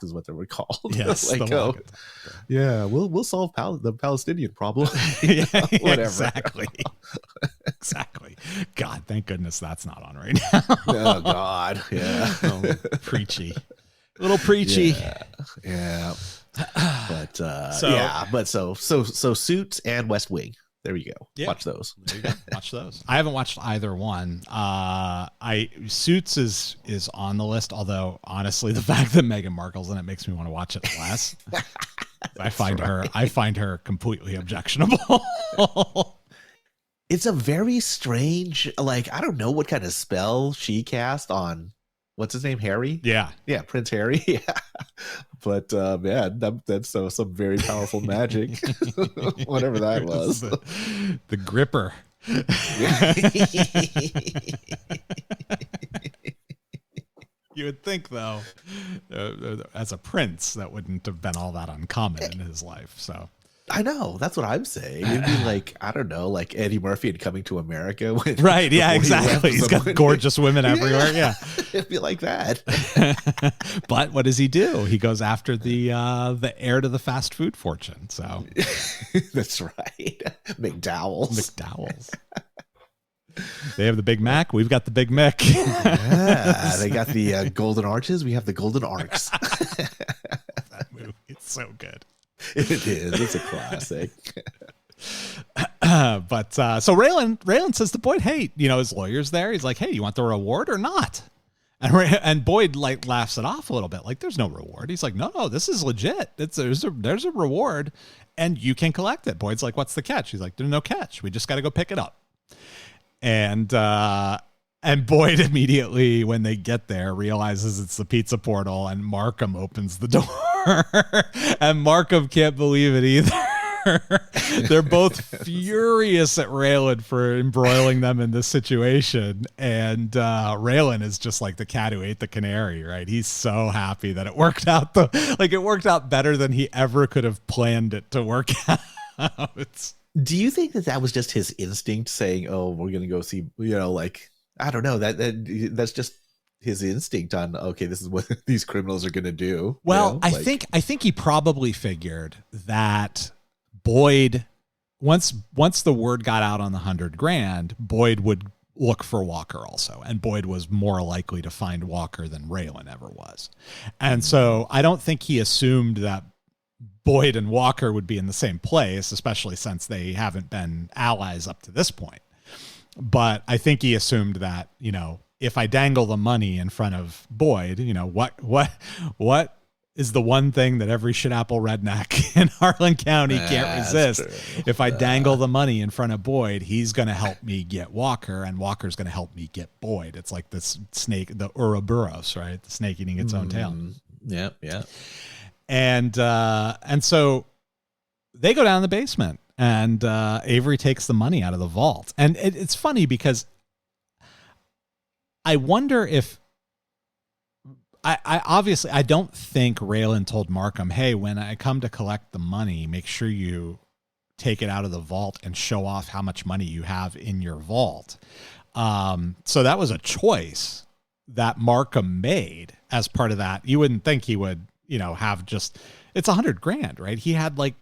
is what they were called. Yes, like, oh, yeah, we'll solve the Palestinian problem. Yeah, whatever. Exactly. Exactly. God, thank goodness that's not on right now. Oh God, yeah. Preachy. A little preachy. Yeah. But so Suits and West Wing. There you go. Yeah. Watch those. There you go. Watch those. I haven't watched either one. Suits is on the list, although honestly the fact that Meghan Markle's in it makes me want to watch it less. I find her completely objectionable. It's a very strange, like, I don't know what kind of spell she cast on what's his name, Harry? Yeah, Prince Harry. Yeah, but man, that's some very powerful magic, whatever that was. The gripper. You would think, though, as a prince, that wouldn't have been all that uncommon in his life. So I know, that's what I'm saying. It'd be like, I don't know, like Eddie Murphy and Coming to America. Right, yeah, exactly. He's got gorgeous women everywhere, yeah. It'd be like that. But what does he do? He goes after the heir to the fast food fortune. So that's right. McDowell's. They have the Big Mac. We've got the Big Mick. Yeah, they got the Golden Arches. We have the Golden Arcs. That movie, it's so good. It is. It's a classic. But so Raylan says to Boyd, "Hey, his lawyer's there. He's like, hey, you want the reward or not?" And Boyd like laughs it off a little bit, like, "There's no reward." He's like, "No, this is legit. There's a reward, and you can collect it." Boyd's like, "What's the catch?" He's like, "There's no catch. We just got to go pick it up." And Boyd immediately, when they get there, realizes it's the pizza portal, and Markham opens the door. And Markham can't believe it either. They're both furious at Raylan for embroiling them in this situation. And Raylan is just like the cat who ate the canary, right? He's so happy that it worked out. It worked out better than he ever could have planned it to work out. Do you think that was just his instinct saying, "Oh, we're going to go see," I don't know, that's just his instinct on, okay, this is what these criminals are going to do. Well, I think he probably figured that Boyd, once the word got out on the $100,000, Boyd would look for Walker also, and Boyd was more likely to find Walker than Raylan ever was. And so I don't think he assumed that Boyd and Walker would be in the same place, especially since they haven't been allies up to this point. But I think he assumed that, if I dangle the money in front of Boyd, what is the one thing that every shit-apple redneck in Harlan County can't resist? True. If I dangle the money in front of Boyd, he's going to help me get Walker, and Walker's going to help me get Boyd. It's like this snake, the Ouroboros, right? The snake eating its own tail. Yeah, yeah. And so they go down in the basement, and Avery takes the money out of the vault. And it's funny because I wonder if I obviously don't think Raylan told Markham, "Hey, when I come to collect the money, make sure you take it out of the vault and show off how much money you have in your vault." So that was a choice that Markham made as part of that. You wouldn't think he would, have just, it's $100,000, right? He had like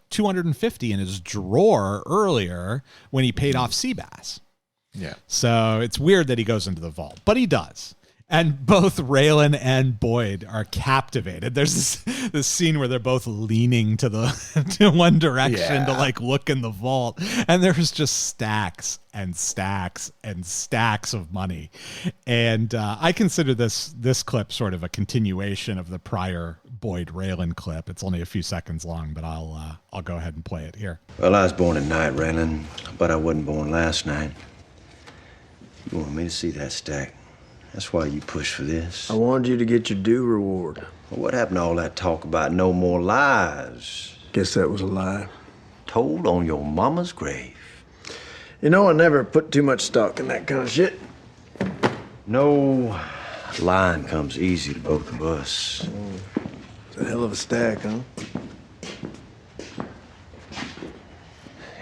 250 in his drawer earlier when he paid off Seabass. Yeah. So it's weird that he goes into the vault, but he does. And both Raylan and Boyd are captivated. There's this scene where they're both leaning to one direction to look in the vault, and there's just stacks and stacks and stacks of money. And I consider this clip sort of a continuation of the prior Boyd Raylan clip. It's only a few seconds long, but I'll go ahead and play it here. Well, I was born at night, Raylan, but I wasn't born last night. You want me to see that stack? That's why you pushed for this. I wanted you to get your due reward. Well, what happened to all that talk about no more lies? Guess that was a lie. Told on your mama's grave. I never put too much stock in that kind of shit. No, lying comes easy to both of us. It's a hell of a stack, huh?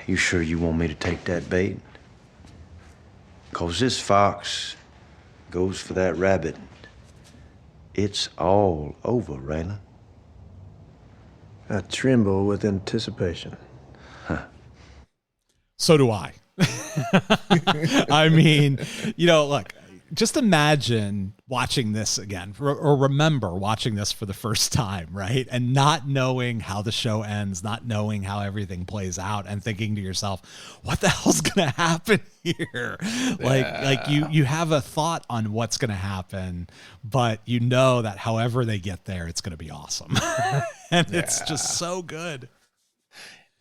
You sure you want me to take that bait? 'Cause this fox goes for that rabbit, It's all over, Raylan. I tremble with anticipation. So do I. I mean, look, just imagine watching this again, or remember watching this for the first time, right? And not knowing how the show ends, not knowing how everything plays out, and thinking to yourself, what the hell's going to happen here? Like you have a thought on what's going to happen, but you know that however they get there, it's going to be awesome. And it's just so good.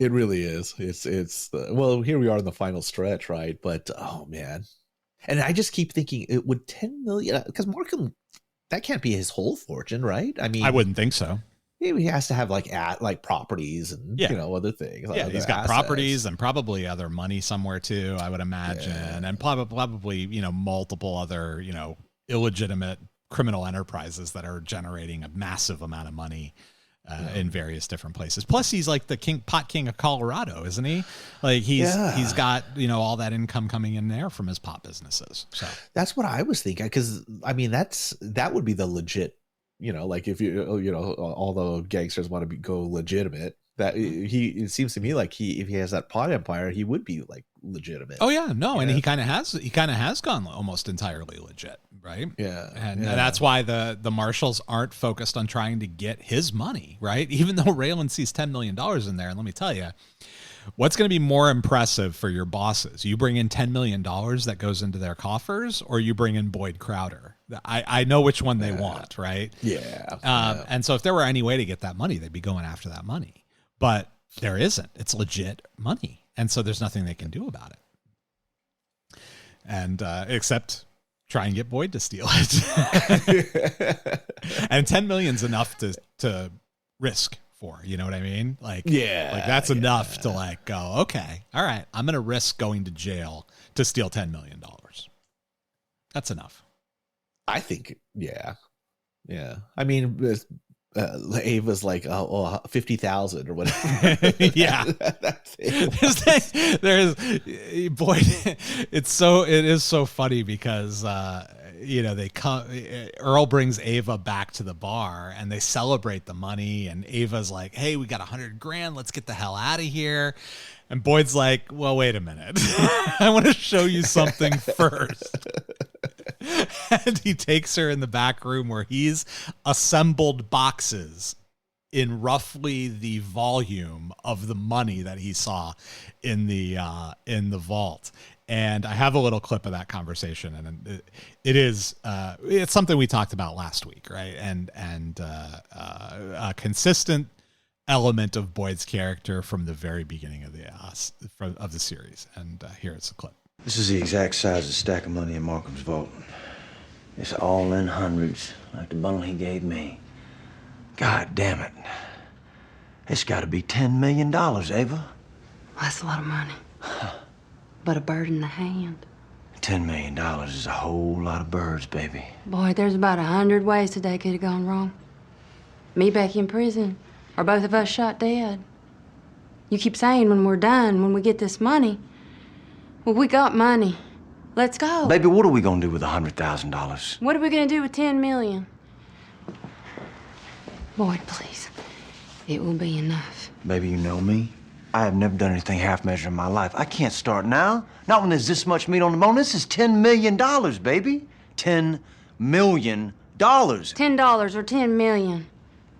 It really is. It's well, here we are in the final stretch, right? But oh man. And I just keep thinking, it would 10 million, because Markham, that can't be his whole fortune, right? I mean, I wouldn't think so. He has to have like properties and other things. Yeah, other he's got assets. properties and probably other money somewhere too, I would imagine, and probably multiple other illegitimate criminal enterprises that are generating a massive amount of money. In various different places. Plus, he's like the pot king of Colorado, isn't he? Like he's got all that income coming in there from his pot businesses. So that's what I was thinking. Because I mean, that would be the legit. Like if all the gangsters want to go legitimate. That it seems to me like if he has that pot empire, he would be like legitimate. Oh yeah, no, and he kind of has gone almost entirely legit, right? Yeah, and that's why the marshals aren't focused on trying to get his money, right? Even though Raylan sees $10 million in there, and let me tell you, what's going to be more impressive for your bosses? You bring in $10 million that goes into their coffers, or you bring in Boyd Crowder? I know which one they want, right? Yeah. And so if there were any way to get that money, they'd be going after that money. But there isn't. It's legit money. And so there's nothing they can do about it. And except try and get Boyd to steal it. And 10 million's enough to risk for, you know what I mean? Like that's enough to like go, okay, all right, I'm going to risk going to jail to steal $10 million. That's enough. I think, yeah. I mean, Ava's like 50,000 or whatever. Yeah. There's Boyd. It is so funny because they come. Earl brings Ava back to the bar and they celebrate the money. And Ava's like, "Hey, we got $100,000. Let's get the hell out of here." And Boyd's like, "Well, wait a minute. I want to show you something first." And he takes her in the back room where he's assembled boxes in roughly the volume of the money that he saw in the vault. And I have a little clip of that conversation, and it's something we talked about last week, right? And a consistent element of Boyd's character from the very beginning of the series. And here's a clip. This is the exact size of the stack of money in Markham's vault. It's all in hundreds, like the bundle he gave me. God damn it. It's got to be $10 million, Ava. Well, that's a lot of money. But a bird in the hand. $10 million is a whole lot of birds, baby. Boy, there's about 100 ways today could have gone wrong. Me back in prison, or both of us shot dead. You keep saying when we're done, when we get this money. Well, we got money. Let's go. Baby, what are we gonna do with $100,000? What are we gonna do with 10 million? Boyd, please. It will be enough. Baby, you know me. I have never done anything half measure in my life. I can't start now. Not when there's this much meat on the bone. This is $10 million, baby. $10 million. $10 or 10 million.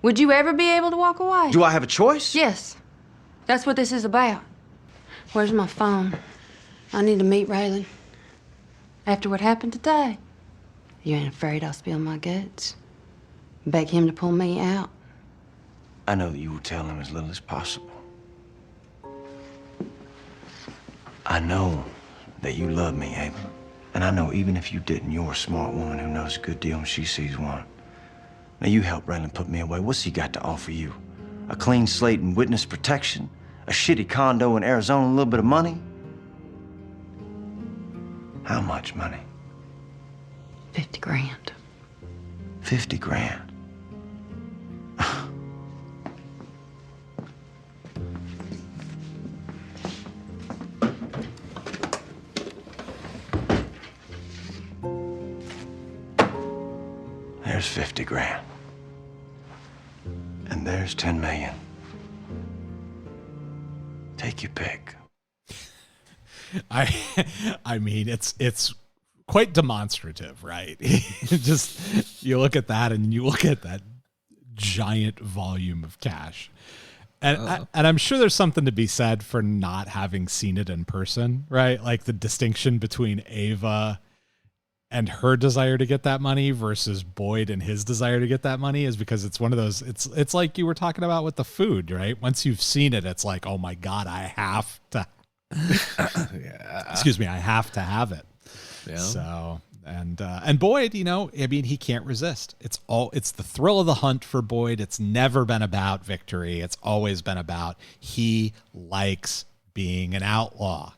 Would you ever be able to walk away? Do I have a choice? Yes. That's what this is about. Where's my phone? I need to meet Raylan. After what happened today. You ain't afraid I'll spill my guts? Beg him to pull me out? I know that you will tell him as little as possible. I know that you love me, Ava. And I know even if you didn't, you're a smart woman who knows a good deal when she sees one. Now, you helped Raylan put me away. What's he got to offer you? A clean slate and witness protection? A shitty condo in Arizona and a little bit of money? How much money? 50 grand. 50 grand. There there's 50 grand. And there's 10 million. Take your pick. I mean, it's quite demonstrative, right? Just you look at that and you look at that giant volume of cash. And I'm sure there's something to be said for not having seen it in person, right? Like the distinction between Ava and her desire to get that money versus Boyd and his desire to get that money is because it's one of those, it's like you were talking about with the food, right? Once you've seen it, it's like, oh my God, I have to, excuse me, I have to have it. Yeah. So, and Boyd, you know, I mean, he can't resist. It's the thrill of the hunt for Boyd. It's never been about victory. It's always been about he likes being an outlaw.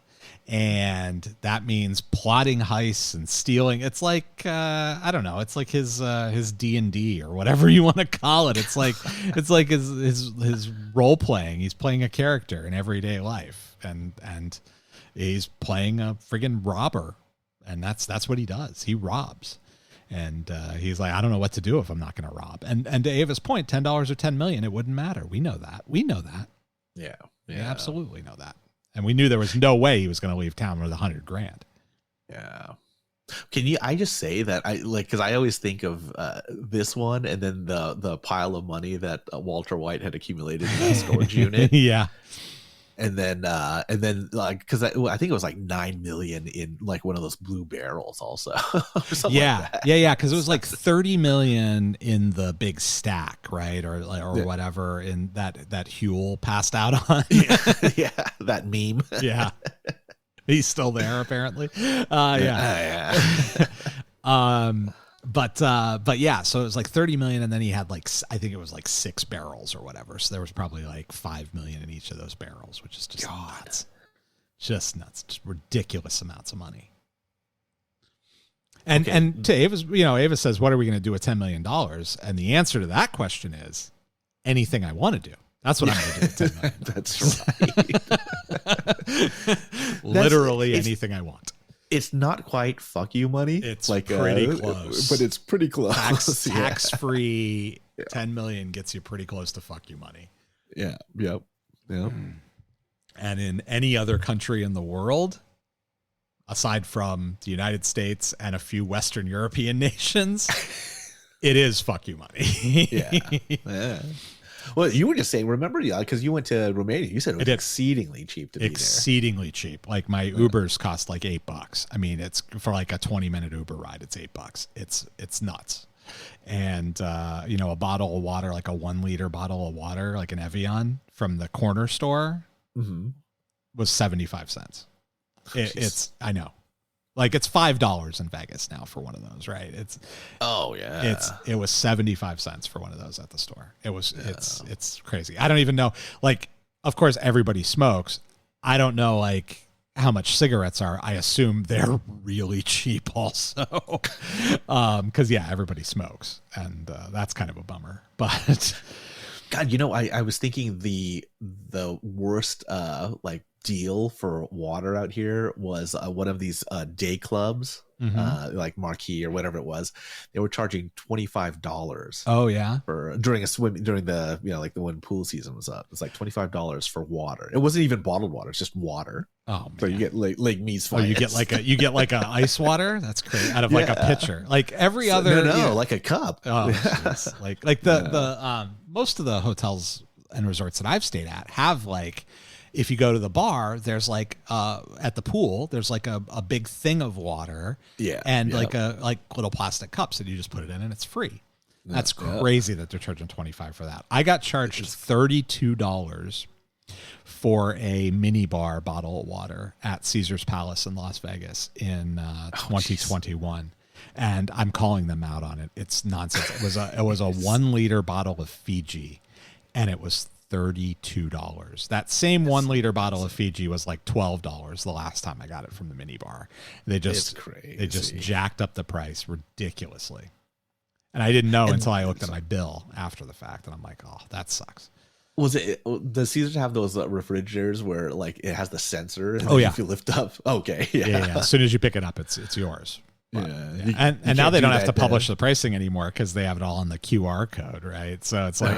And that means plotting heists and stealing. It's like I don't know. It's like his D&D or whatever you want to call it. It's like his role playing. He's playing a character in everyday life, and he's playing a friggin' robber, and that's what he does. He robs, and he's like, I don't know what to do if I'm not going to rob. And to Ava's point, $10 or $10 million, it wouldn't matter. We know that. Yeah, we absolutely know that. And we knew there was no way he was going to leave town with $100 grand. Yeah. I just say that because I always think of this one and then the pile of money that Walter White had accumulated in the storage unit. Yeah. And then because I think it was like 9 million in like one of those blue barrels also. Or something like that. Yeah. Because it was like 30 million in the big stack, right? Or whatever in that Huel passed out on. Yeah, that meme. Yeah. He's still there apparently. Yeah. But yeah, so it was like 30 million, and then he had like, I think it was like 6 barrels or whatever. So there was probably like 5 million in each of those barrels, which is just nuts. Just nuts. Just ridiculous amounts of money. And to Ava's, Ava says, what are we going to do with $10 million? And the answer to that question is anything I want to do. That's what I'm going to do with $10 million. That's right. Literally anything I want. It's not quite fuck you money. It's like pretty close, but it's pretty close. Tax free. 10 million gets you pretty close to fuck you money. Yeah. Yep. Yeah. And in any other country in the world, aside from the United States and a few Western European nations, it is fuck you money. Yeah. Well, you were just saying, remember, because you went to Romania, you said it was exceedingly cheap to be there. Exceedingly cheap. Like my Ubers cost like $8. I mean, it's for like a 20-minute Uber ride, it's $8. It's nuts. And, a bottle of water, like a 1 liter bottle of water, like an Evian from the corner store was 75 cents. I know. Like it's $5 in Vegas now for one of those, right? It was 75 cents for one of those at the store. It's crazy. I don't even know. Like, of course, everybody smokes. I don't know like how much cigarettes are. I assume they're really cheap also, because everybody smokes, and that's kind of a bummer. But God, I was thinking the worst deal for water out here was one of these day clubs, like Marquee or whatever it was. They were charging $25. Oh yeah, for during the like the when pool season was up. It's like $25 for water. It wasn't even bottled water; it's just water. Oh man. So you get Lake Mead's finest. Oh, you get like a ice water. That's crazy. Out of like a pitcher, like every other. No, like a cup. Oh, like the most of the hotels and resorts that I've stayed at have like. If you go to the bar, there's like at the pool, there's like a big thing of water, and like little plastic cups, and you just put it in, and it's free. That's crazy that they're charging $25 for that. I got charged $32 for a mini bar bottle of water at Caesar's Palace in Las Vegas in 2021. And I'm calling them out on it. It's nonsense. It was a 1 liter bottle of Fiji, and it was $32. That same 1 liter bottle of Fiji was like $12 the last time I got it from the mini bar. They just jacked up the price ridiculously. And I didn't know until I looked at my bill after the fact, and I'm like, oh, that sucks. Does Caesars have those refrigerators where like it has the sensor? And if you lift up, okay, yeah. As soon as you pick it up, it's yours. And now they don't have to publish the pricing anymore because they have it all on the QR code, right? So it's like,